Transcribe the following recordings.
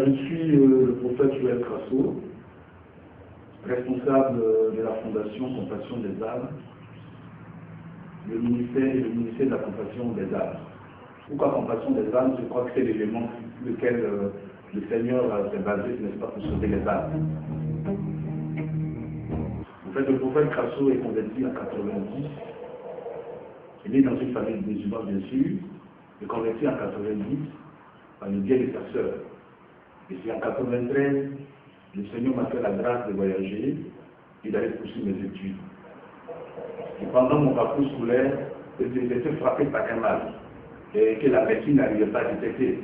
Je suis le prophète Joël Crasso, responsable de la Fondation Compassion des âmes, le ministère de la Compassion des âmes. Pourquoi Compassion des âmes? Je crois que c'est l'élément sur lequel le Seigneur s'est basé, n'est-ce pas, pour sauver les âmes. En fait, le prophète Crasso est converti en 90. Il est né dans une famille musulmane, bien sûr, il est converti en 90 par le biais de sa sœur. Et c'est en 93, le Seigneur m'a fait la grâce de voyager et d'aller poursuivre mes études. Et pendant mon parcours scolaire, j'ai été frappé par un mal et que la médecine n'arrivait pas à détecter.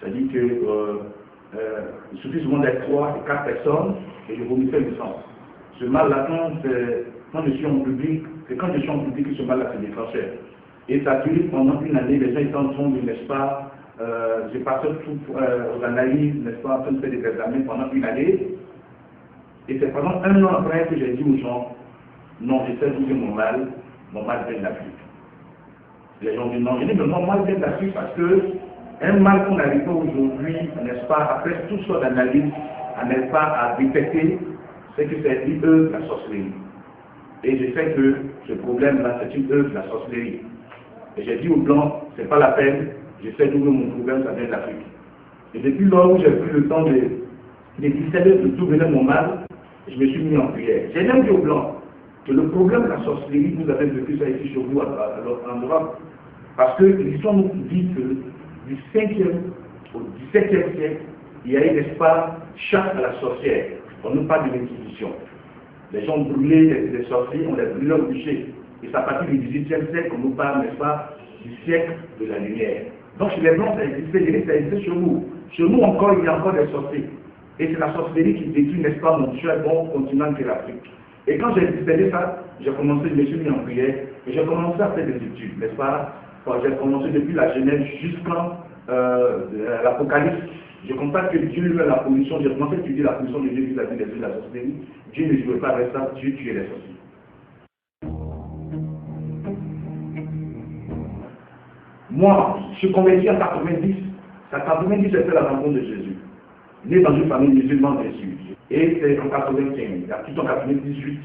C'est-à-dire qu'il suffit souvent d'être 3 et 4 personnes et je vomissais du sang. Ce mal-là, quand je suis en public, c'est quand je suis en public que ce mal-là se déclenchait. Et ça a duré pendant une année, les gens étaient en train de, n'est-ce pas, j'ai passé aux analyses, n'est-ce pas, en train de faire des examens pendant une année. Et c'est pendant un an après que j'ai dit aux gens, non, j'essaie d'ouvrir mon mal vient de l'Afrique. Les gens disent non, j'ai dit, mais mon mal vient de l'Afrique parce que un mal qu'on n'arrive pas aujourd'hui, n'est-ce pas, après toutes sortes d'analyses, n'est-ce pas, à détecter, c'est que c'est une œuvre de la sorcellerie. Et je sais que ce problème-là, c'est une œuvre de la sorcellerie. Et j'ai dit aux Blancs, c'est pas la peine, j'essaie d'ouvrir mon problème, ça vient de l'Afrique. Et depuis lors où j'ai pris le temps de discerner de d'où venait mon mal, je me suis mis en prière. J'ai même dit aux Blancs que le problème de la sorcellerie, vous avez vécu ça ici chez vous en Europe, parce que l'histoire nous dit que du 5e au 17e siècle, il y a eu, n'est-ce pas, chasse à la sorcière. On nous parle de l'Inquisition. Les gens brûlaient les sorciers, on les brûlait au bûcher. Et c'est à partir du 18e siècle qu'on nous parle, n'est-ce pas, du siècle de la lumière. Donc chez les Blancs, ça existait chez nous. Chez nous encore, il y a encore des sorciers. Et c'est la sorcellerie qui détruit, n'est-ce pas, mon cher bon continent qui est l'Afrique. Et quand j'ai discerné ça, j'ai commencé, je me suis mis en prière, et j'ai commencé à faire des études, n'est-ce pas. J'ai commencé depuis la Genèse jusqu'à l'Apocalypse. Je constate que Dieu lui a la position, j'ai commencé à étudier la position de Dieu vis-à-vis de la sorcellerie. Dieu ne jouait pas avec ça, Dieu tuait les sorciers. Moi, je suis converti en 90. En 90, j'ai fait la rencontre de Jésus. Né dans une famille musulmane, bien sûr. Et c'est en 95, tout en 98,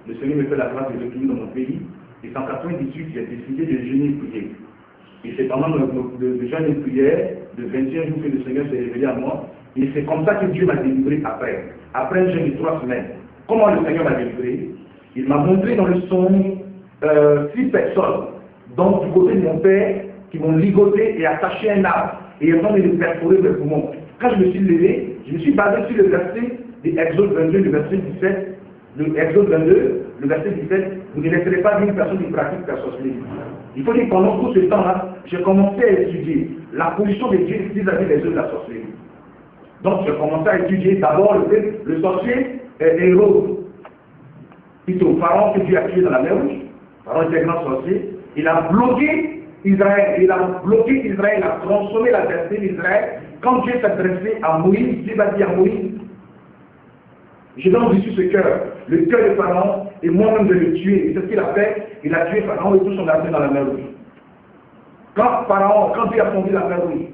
le Seigneur me fait la grâce de retourner dans mon pays. Et c'est en 98, j'ai décidé de jeûner et prier. Et c'est pendant le jeûne et prière, de 21 jours que le Seigneur s'est révélé à moi. Et c'est comme ça que Dieu m'a délivré après. Après un jeûne de 3 semaines. Comment le Seigneur m'a délivré? Il m'a montré dans le songe 6 personnes, donc du côté de mon père, qui m'ont ligoté et attaché un arbre. Et ils ont mis le perforer mes poumons. Quand je me suis levé, je me suis basé sur le verset de Exode 22, le verset 17. Le Exode 22, le verset 17, vous ne laisserez pas une personne qui pratique la sorcellerie. Il faut dire que pendant tout ce temps-là, j'ai commencé à étudier la position de Dieu vis-à-vis des œuvres de la sorcellerie. Donc j'ai commencé à étudier d'abord le sorcier est héros. Puis au pharaon que Dieu a tué dans la mer Rouge. Le pharaon était un grand sorcier. Il a bloqué Israël, il a transformé la destinée d'Israël. Quand Dieu s'est adressé à Moïse, Dieu va dire à Moïse, je donne dessus ce cœur, le cœur de Pharaon, et moi-même de le tuer. Et c'est ce qu'il a fait, il a tué Pharaon et tout son armée dans la mer Rouge. Quand Dieu a fondé la mer Rouge,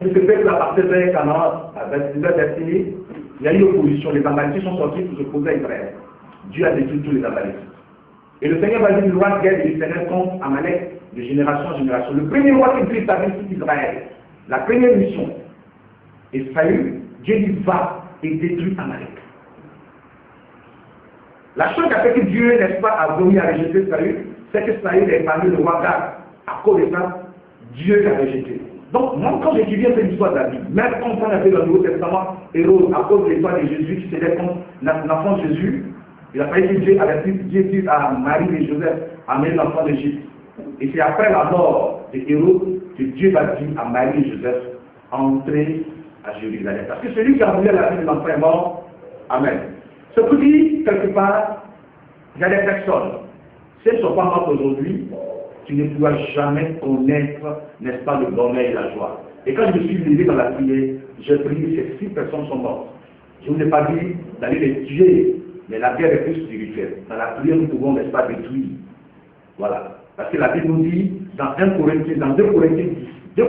et ce peuple a parti vers Canaan, vers la destinée, il y a eu opposition, les Amalécites sont sortis pour s'opposer à Israël. Dieu a détruit tous les Amalécites. Et le Seigneur va dire, le roi de guerre de l'Éternel contre Amalek de génération en génération. Le premier roi qui Dieu établit sur Israël, la première mission. Et Saül, Dieu dit, va et détruit Amalek. La chose qui a fait que Dieu, n'est-ce pas, a voulu à rejeter Saül, c'est que Saül est parmi le roi Gad. À cause de ça, Dieu l'a rejeté. Donc, moi, quand j'étudie un peu l'histoire de la Bible, même quand on a fait le Nouveau Testament, Hérode, à cause de l'histoire de Jésus qui s'élève contre l'enfant Jésus, il a fallu que Dieu avait dit à Marie et Joseph, amener l'enfant d'Égypte. Et c'est après la mort de Hérode que Dieu va dire à Marie et Joseph, entrer à Jérusalem. Parce que celui qui a voulu la vie de l'enfant est mort. Amen. Ce qui dit, quelque part, il y a des personnes, si elles ne sont pas mortes aujourd'hui, tu ne pourras jamais connaître, n'est-ce pas, le bonheur et la joie. Et quand je me suis levé dans la prière, j'ai prié, ces 6 personnes sont mortes. Je ne vous ai pas dit d'aller les tuer, mais la guerre est plus spirituelle. Dans la prière, nous pouvons, n'est-ce pas, détruire. Voilà. Parce que la Bible nous dit, dans 2 Corinthiens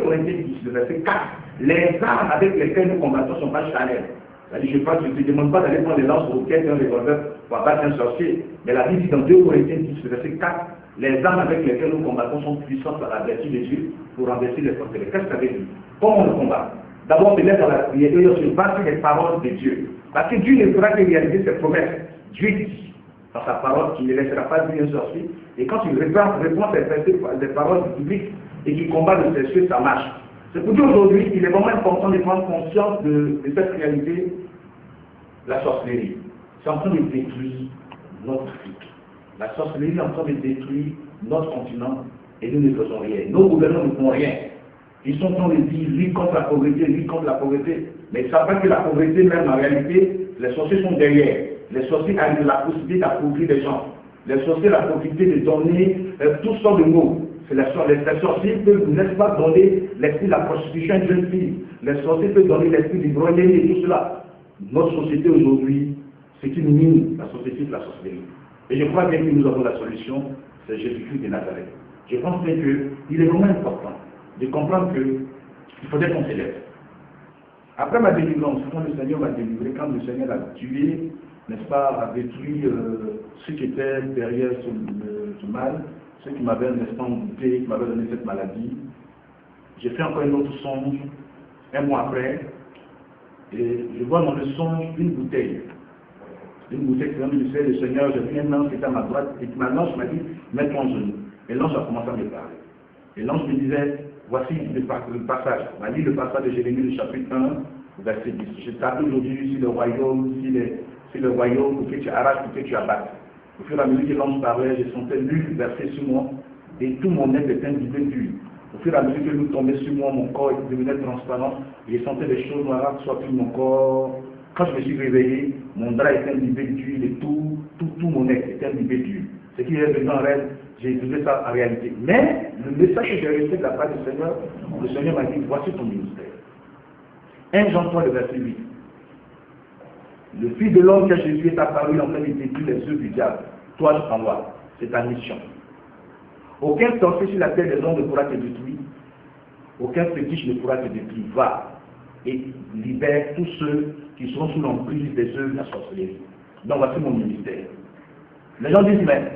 10, le verset 4, les armes avec lesquelles nous combattons ne sont pas charnelles. C'est-à-dire, je ne te demande pas d'aller prendre des lances roquettes et un revolver pour abattre un sorcier. Mais la Bible dit dans 2 Corinthiens 10, le verset 4, les armes avec lesquelles nous combattons sont puissantes par la vertu de Dieu pour renverser les forteresses. Qu'est-ce que ça veut dire? Comment on le combat? D'abord, on lève dans la prière et on se base sur les paroles de Dieu. Parce que Dieu ne fera que réaliser ses promesses. Dieu dit dans sa parole qu'il ne laissera pas dire un sorcier. Et quand il répond des paroles du public et qu'il combat le sorcier, ça marche. C'est pour dire aujourd'hui qu'il est vraiment important de prendre conscience de cette réalité, la sorcellerie. C'est en train de détruire notre Afrique. La sorcellerie est en train de détruire notre continent et nous ne faisons rien. Nos gouvernements ne font rien. Ils sont en train de dire lui contre la pauvreté, lui contre la pauvreté. Mais ils ne savent pas que la pauvreté, même en réalité, les sorciers sont derrière. Les sorciers ont la possibilité d'appauvrir les gens. Les sorciers ont la possibilité de donner toutes sortes de mots. Les sorciers peuvent, n'est-ce pas, donner l'esprit de la prostitution à une jeune fille. Les sorciers peuvent donner l'esprit du grenier et tout cela. Notre société aujourd'hui, c'est une mine, la société de la sorcellerie. Et je crois bien que nous avons la solution, c'est Jésus-Christ de Nazareth. Je pense bien qu'il est vraiment important de comprendre qu'il faudrait qu'on s'élève. Après ma délivrance, quand le Seigneur m'a délivré, quand le Seigneur a tué, n'est-ce pas, a détruit ceux qui étaient derrière ce mal, ceux qui m'avaient, n'est-ce pas, goûté, qui m'avaient donné cette maladie, j'ai fait encore un autre songe, un mois après, et je vois dans le songe une bouteille. Une bouteille qui me disait, le Seigneur, j'ai vu un ange qui était à ma droite, et l'ange m'a dit, mets-toi en genou. Et l'ange a commencé à me parler. Et l'ange me disait, voici le passage. Il m'a dit le passage de Jérémie, le chapitre 1, verset 10. Je t'appelle aujourd'hui sur le royaume, sur le royaume, pour que tu arraches, pour que tu abattes. Au fur et à mesure que l'ange parlait, je sentais l'huile verser sur moi, et tout mon être était imbibé d'huile. Au fur et à mesure que l'huile tombait sur moi, mon corps devenait transparent, et je sentais des choses noires sur tout mon corps. Quand je me suis réveillé, mon drap était imbibé d'huile et tout mon être était imbibé d'huile. Ce qui est venu en rêve, j'ai étudié ça en réalité. Mais le message que j'ai reçu de la part du Seigneur, le Seigneur m'a dit, voici ton ministère. 1 Jean 3, le verset 8. Le Fils de l'homme que Jésus est apparu en train de détruire les œuvres du diable. Toi, je t'envoie. C'est ta mission. Aucun sorcier sur la terre des hommes ne pourra te détruire. Aucun fétiche ne pourra te détruire. Va et libère tous ceux qui sont sous l'emprise des œuvres de la sorcellerie. Donc voici mon ministère. Les gens disent, mais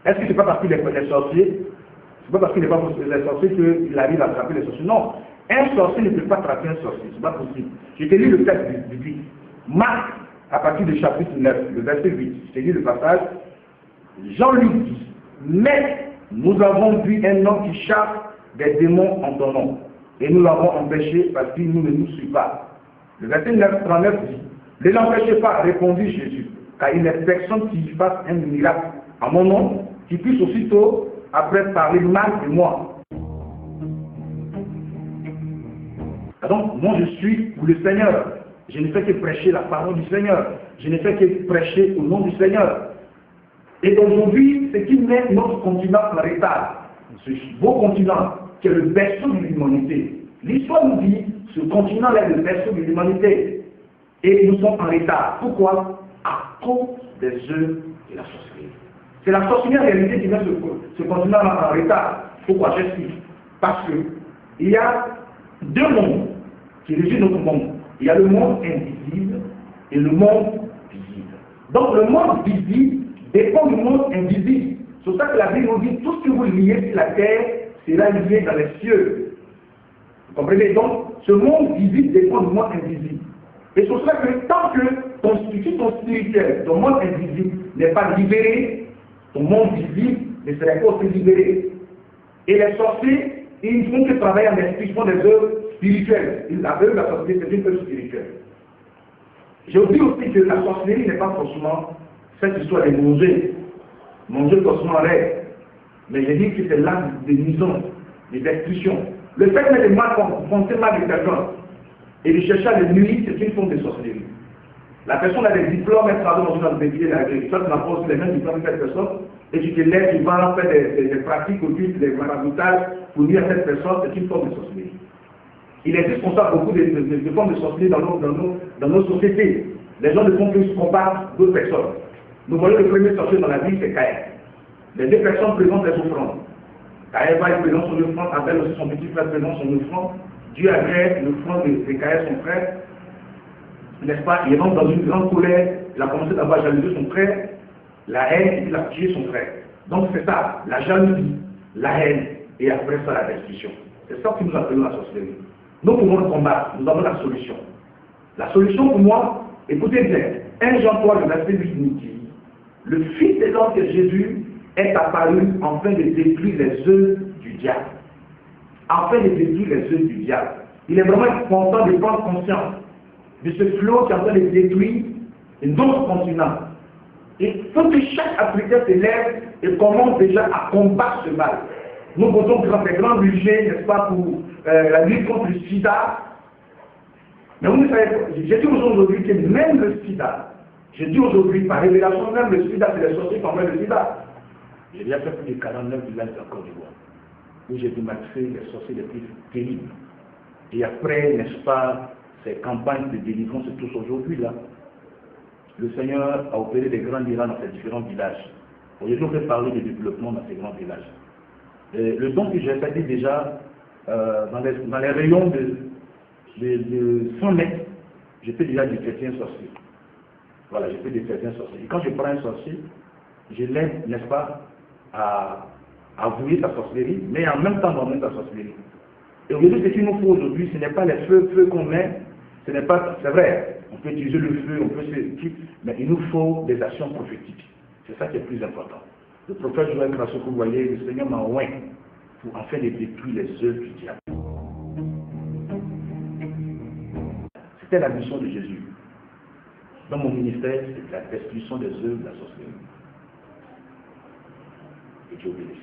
est-ce que c'est pas parce qu'il est sorcier? C'est pas parce qu'il n'est pas les sorciers qu'il arrive à attraper les sorciers. Non. Un sorcier ne peut pas attraper un sorcier. C'est pas possible. Je t'ai lu le texte du Bible. Marc, à partir du chapitre 9, le verset 8. Je t'ai lu le passage. Jean lui dit, mais nous avons vu un homme qui chasse des démons en ton nom. Et nous l'avons empêché parce qu'il ne nous suit pas. Le verset 39 dit, ne l'empêchez pas, répondit Jésus, car il n'est personne qui fasse un miracle à mon nom, qui puisse aussitôt après parler mal de moi. Donc, moi je suis pour le Seigneur. Je ne fais que prêcher la parole du Seigneur. Je ne fais que prêcher au nom du Seigneur. Et aujourd'hui, ce qui met notre continent en retard, ce beau continent, qui est le berceau de l'humanité. L'histoire nous dit, ce continent-là est le berceau de l'humanité. Et nous sommes en retard. Pourquoi? À cause des œuvres de la sorcellerie. C'est la sorcellerie en réalité qui met ce continent en retard. Pourquoi? J'explique. Parce qu'il y a deux mondes qui régissent notre monde. Il y a le monde invisible et le monde visible. Donc le monde visible dépend du monde invisible. C'est pour ça que la Bible nous dit tout ce que vous liez sur la terre sera lié dans les cieux. Vous comprenez? Donc ce monde visible dépend du monde invisible. Et c'est pour ça que tant que ton spirituel, ton monde invisible n'est pas libéré, ton monde visible ne serait pas aussi libéré. Et les sorciers Ils ne font que travailler en esprit, ils font des œuvres spirituelles. La sorcellerie, c'est une œuvre spirituelle. Je vous dis aussi que la sorcellerie n'est pas forcément cette histoire de manger forcément en rêve. Mais je dis que c'est l'acte de nuisance, de destruction. Le fait de penser mal des personnes et de chercher à les nuire, c'est une forme de sorcellerie. La personne a des diplômes, elle travaille dans une entreprise, toi tu n'as pas aussi les mêmes diplômes que cette personne, et tu te lèves, tu vas faire des pratiques occultes, des maraboutages pour nuire à cette personne, c'est une forme de sorcellerie. Il existe comme ça beaucoup de formes de sorcellerie dans nos sociétés. Les gens ne font que combattre d'autres personnes. Nous voyons le premier sorcier dans la vie, c'est Caïn. Les deux personnes présentent les offrandes. Caïn va, il présente son offrande, Abel aussi son petit frère présente son offrande. Dieu agrée l'offrande de Caïn, son frère. N'est-ce pas? Il rentre dans une grande colère, il a commencé d'abord à jalouser son frère, la haine, et il a tué son frère. Donc c'est ça, la jalousie, la haine, et après ça la destruction. C'est ça que nous appelons la sorcellerie. Nous pouvons le combattre, nous avons la solution. La solution pour moi, écoutez bien, 1 Jean 3, le verset 8 nous dit, le Fils de l'homme que Jésus est apparu afin de détruire les œuvres du diable. Afin de détruire les œuvres du diable. Il est vraiment important de prendre conscience de ce flot qui est en train de détruire d'autres continents. Il faut que chaque Africain se lève et commence déjà à combattre ce mal. Nous votons des grands budgets, n'est-ce pas, pour la lutte contre le sida. Mais vous savez, j'ai dit aujourd'hui que même le sida, je dis aujourd'hui par révélation, même le sida, c'est les sorciers qui envoient le sida. J'ai déjà fait plus de 49 villages en Côte d'Ivoire, où j'ai démasqué les sorciers les plus terribles. Et après, n'est-ce pas, ces campagnes de délivrance, c'est tous aujourd'hui là. Le Seigneur a opéré des grands miracles dans ces différents villages. Aujourd'hui, on peut parler de développement dans ces grands villages. Et le don que j'ai fait déjà, dans les rayons de 100 mètres, je fais déjà des chrétiens sorciers. Voilà, je fais des chrétiens sorciers. Et quand je prends un sorcier, je l'aide, n'est-ce pas, à avouer sa sorcellerie, mais en même temps d'emmener sa sorcellerie. Et aujourd'hui, ce qu'il nous faut aujourd'hui, ce n'est pas les feux qu'on met, ce n'est pas, c'est vrai, on peut utiliser le feu, on peut se, mais il nous faut des actions prophétiques. C'est ça qui est plus important. Le prophète Joël Crasso, que vous voyez, le Seigneur m'a oint pour en faire détruire les œuvres du diable. C'était la mission de Jésus. Dans mon ministère, c'est la destruction des œuvres de la sorcellerie. Et Dieu bénisse.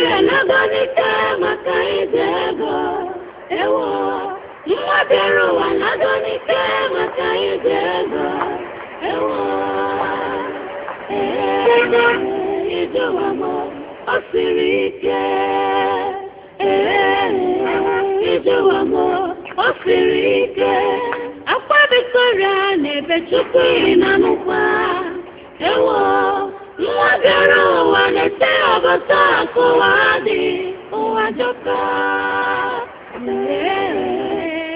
Victoria Nagonika Makaidego Ewo Mwaberu wa Nagonika Makaidego Ewo Ijuwamo Osirike Ijuwamo Osirike Akwa Victoria Nebe Chukwi Nanukwa Ewo Mwaberu wa Nete Obata Kuwadi Uwajoka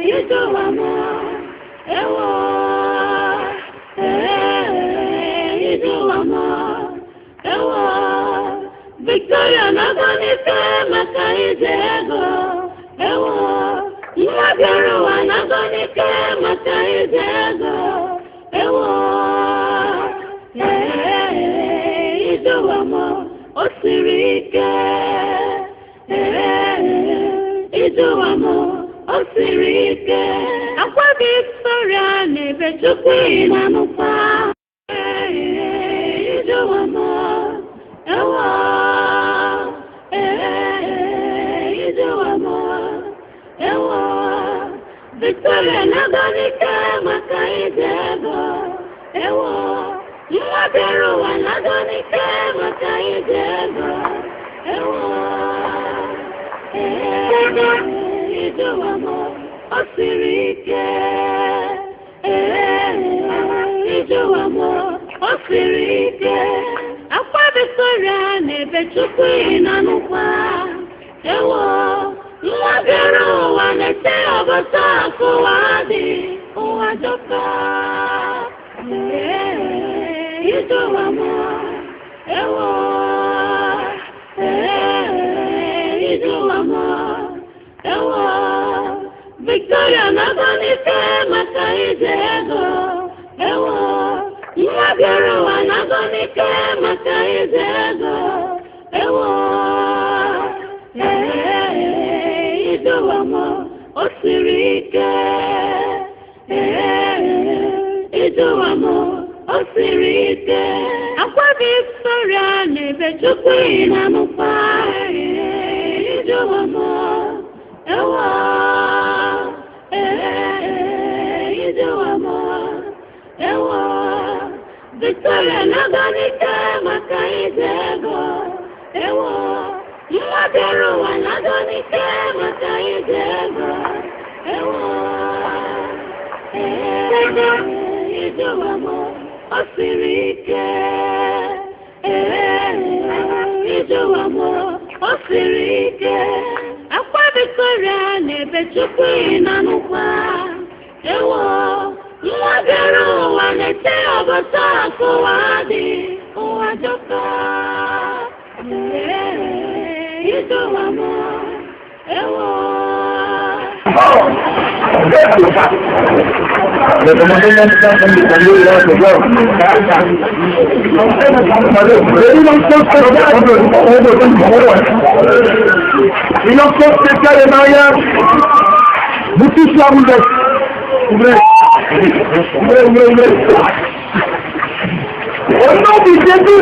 Ijuwamo Ewo Ijuwamo Ewo Victoria Nagonika Makaidego Ewo Mwaberu wa Nagonika Makaidego Ewo Ijuwamo Osirike Ijuwamo Osirike Akwa Victoria Nebe Chukwi Nanukwa Ijuwamo Ewo Ijuwamo Ewo Victoria Nagonika Makaidego Ewo Mwaberu wa Nagonika Makaidego Ewo Ijuwamo Osirike Ijuwamo Osirike Akwa Victoria Nebe Chukwi Nanukwa Ewo Mwaberu wa Nete Obata Kuwadi Uwajoka Ijuwamo Ewo Ijuwamo Ewo Victoria Nagonika Makaidego Ewo Mwaberu wa Nagonika Makaidego Ewo Ijuwamo Osirike Ijuwamo Osirike Akwa Victoria Nebe Chukwi Nanukwa Ijuwamo Ewo Ijuwamo Ewo Victoria Nagonika Makaidego Ewo Mwaberu wa Nagonika Makaidego Ewo Ijuwamo Osirike Ijuwamo Osirike Akwa Victoria Nebe Chukwi Nanukwa Ewo Mwaberu wa Nete Obata Kuwadi Uwajoka Ijuwamo Ewo Le commandement il en faut spécial et mariage. Vous tous là, vous êtes. Ouvrez. Au nom du Jésus.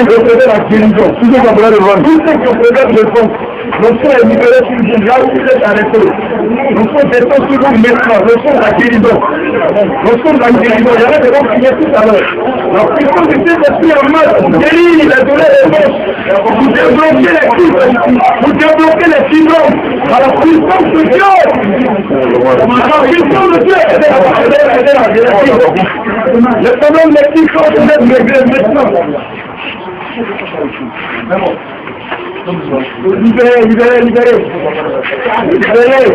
représente la guérison. Tous ceux qui ont besoin de vendre, tous ceux qui ont besoin de fond, nous sommes libérés sur vous, là où vous êtes arrêtés. Nous sommes des temps sur vous maintenant, nous sommes la guérison. Nous sommes la guérison. Il y avait des gens qui tout à l'heure. La puissance du Saint-Esprit en masse guérit les douleurs et les moches. Vous débloquez les crises, vous débloquez les fibromes. À la puissance de Dieu. La puissance de Dieu. Le problème des petits corps de l'être réglé maintenant. Libérez, libérez, libérez. Libérez.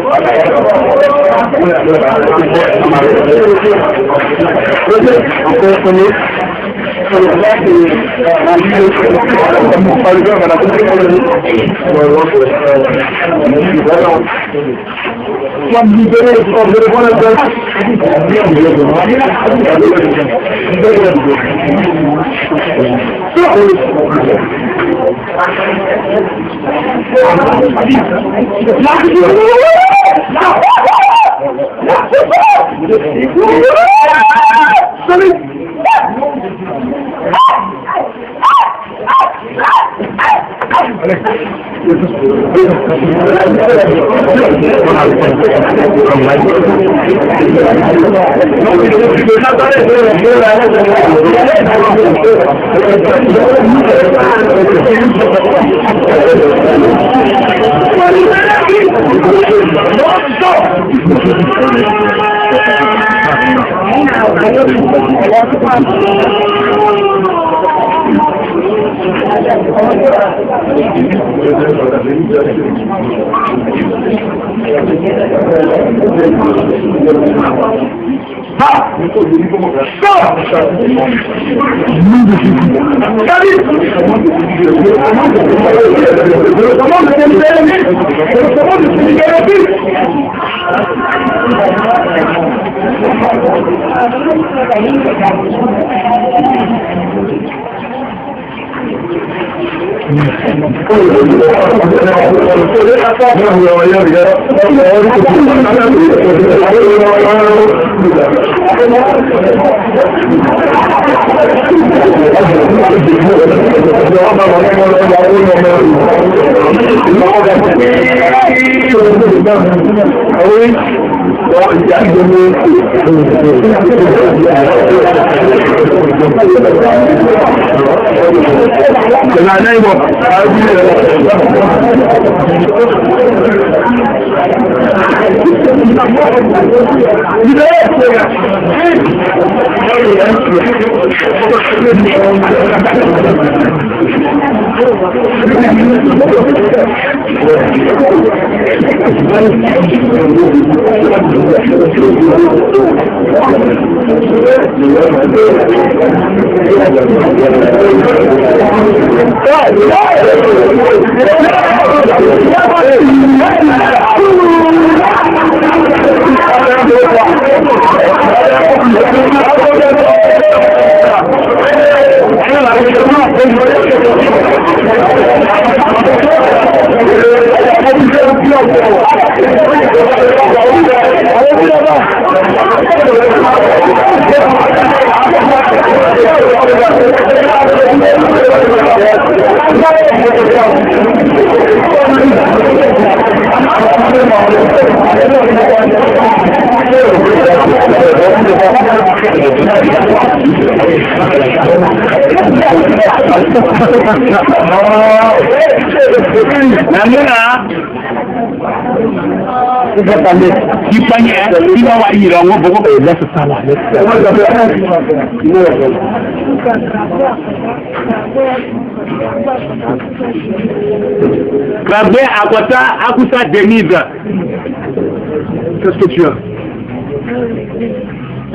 Qu'est-ce que tu as?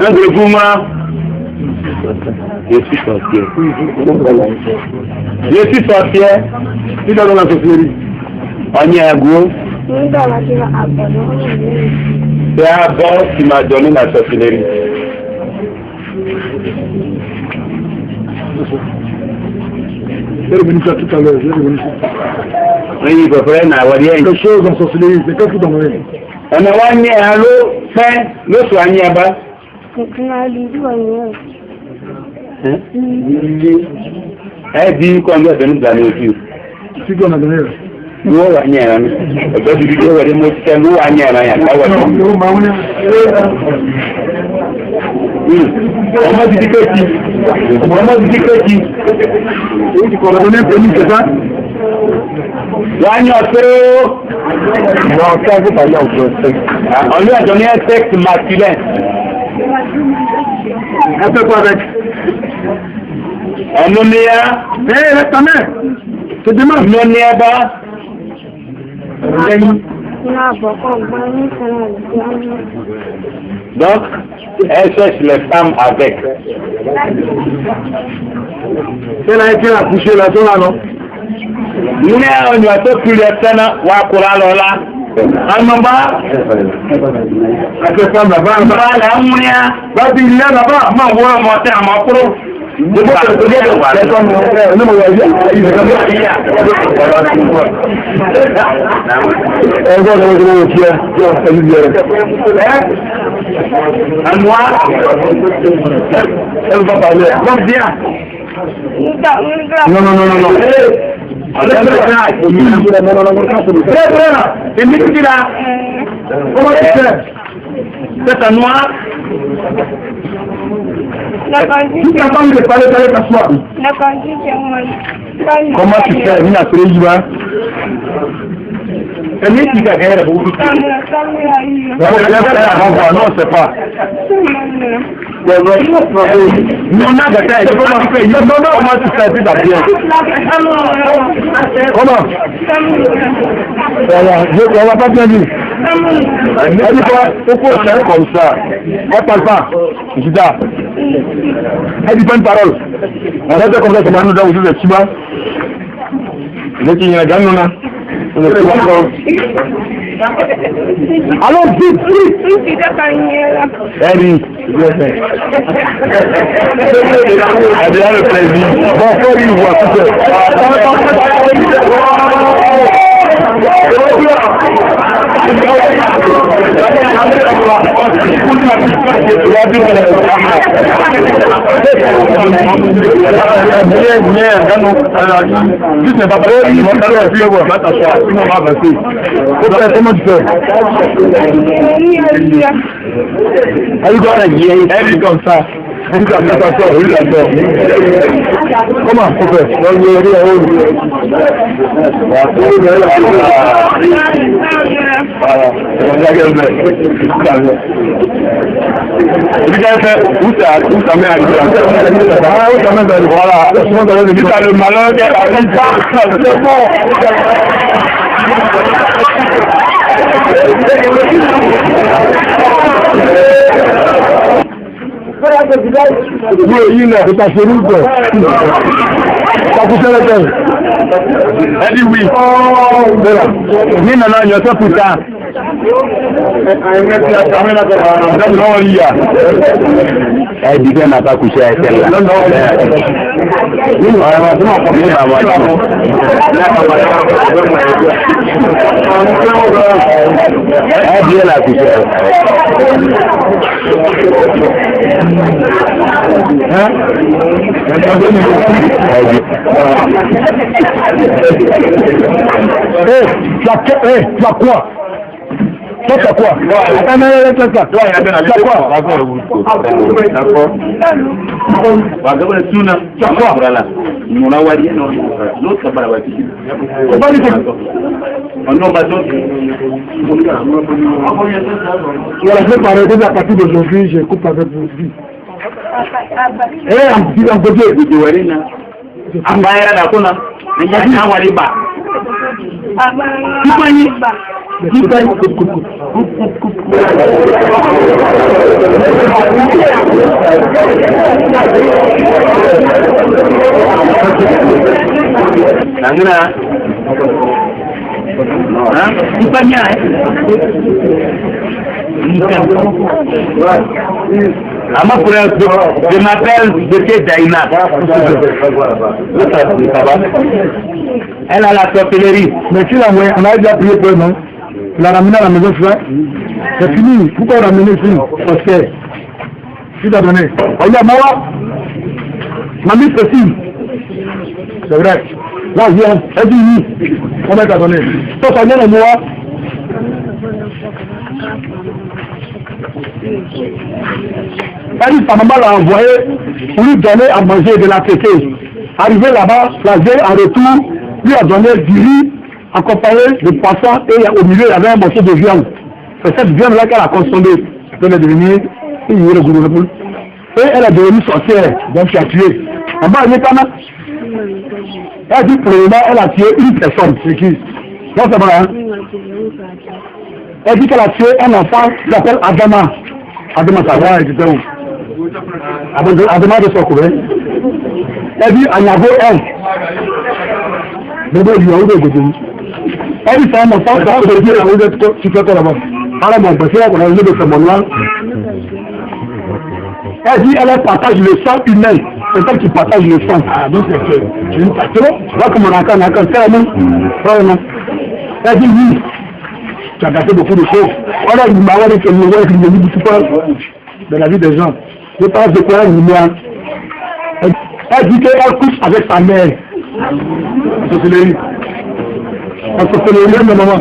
Un de Gouma. Je suis sorcier. Je suis sorcier. Tu es dans la sorcellerie. On y est à gros. C'est un bon qui m'a donné la sorcellerie. J'ai venu ça tout à l'heure. Oui, il peut prendre quelque chose en sorcellerie. C'est quoi tout dans le monde? On a wagné à l'eau, fin, l'eau soignée à bas. Elle dit qu'on doit nous donner aussi. C'est qu'on a donné. Nous, on va y aller. On va dire que nous allons y aller. On m'a dit que qui? On m'a dit que qui? On a donné un permis, c'est ça? On lui a donné un texte masculin. On fait quoi avec? Un nonéa. Reste ta main. Je demande. Nonéa bas. Donc, elle cherche les femmes avec. Elle a été accouchée là, non? Nous on doit te plus les scènes, ou à courir là. Un moment, cette femme là-bas, va dire là-bas, ma voix monter à ma pro. Un noir, elle va parler. Donc bien. Non. Comment tu fais? C'est un noir. Tu t'as pas envie de parler, t'asseoir. Comment tu fais? Mina Préjiba. C'est lui qui a gagné la bourse. Non, c'est pas. Non, comment tu fais? C'est bien. Comment? On va pas bien dire. Elle dit quoi? Pourquoi c'est comme ça? Elle parle pas. Elle dit pas une parole. On va dire comme ça, c'est maintenant où vous êtes Chiba. Vous êtes qui a gagné, non? Allons vite. Elle dit. Elle a le plaisir. Bon, faut lui voir tout ça. Comment tu fais? Elle est comme ça. Comment on fait? Oui, il est ta chérie, quoi. Ça vous fait la tête. Elle dit oui. Ni maintenant, il y a ça pour ça. Elle dit qu'elle n'a pas couché avec elle là. Non. Elle dit qu'elle a couché avec tu as quoi? Toi, tu as quoi? À partir d'aujourd'hui, je coupe avec vous. Je m'appelle Deke Daïna. Elle a la sorcellerie. Mais tu l'as envoyé, on a déjà prié pour elle, non? Tu l'as ramené à la maison, frère. C'est fini. Pourquoi on l'a ramené ici? Parce que tu l'as donné. Regarde, Mawa. Mamie Cécile. C'est vrai. Là, viens, elle dit oui. Combien t'as donné? Toi, ça vient de moi. Elle dit, sa maman l'a envoyé pour lui donner à manger de la tétée. Arrivé là-bas, la vieille en retour, lui a donné du riz accompagné de poisson et au milieu il y avait un morceau de viande. C'est cette viande-là qu'elle a consommée. Elle est devenue une de gourou. Et elle est devenue sorcière, donc elle a tué. En bas, elle est quand même. Elle dit pour le moment, elle a tué une personne. C'est qui? Non, c'est vrai, hein? Elle dit qu'elle a tué un enfant qui s'appelle Adama. Adama, ça va, il était où? Adama de son couvert. Elle dit, en avait un. Mais bon, il y a eu des goûts. Elle dit, c'est un enfant, tu fais quoi là-bas? Alors, mon père, on a eu de ce monde-là. Elle dit, elle partage le sang humain. C'est elle qui partage le sang. Ah, donc c'est une patron. Voilà comment on a vraiment. Elle dit, oui. Tu as gâté beaucoup de choses. On a une marée qui est une nouvelle qui nous dit tout pas de la vie des gens. Je pense de quoi une lumière. Elle dit qu'elle couche avec sa mère. C'est le riz. C'est le riz, maman.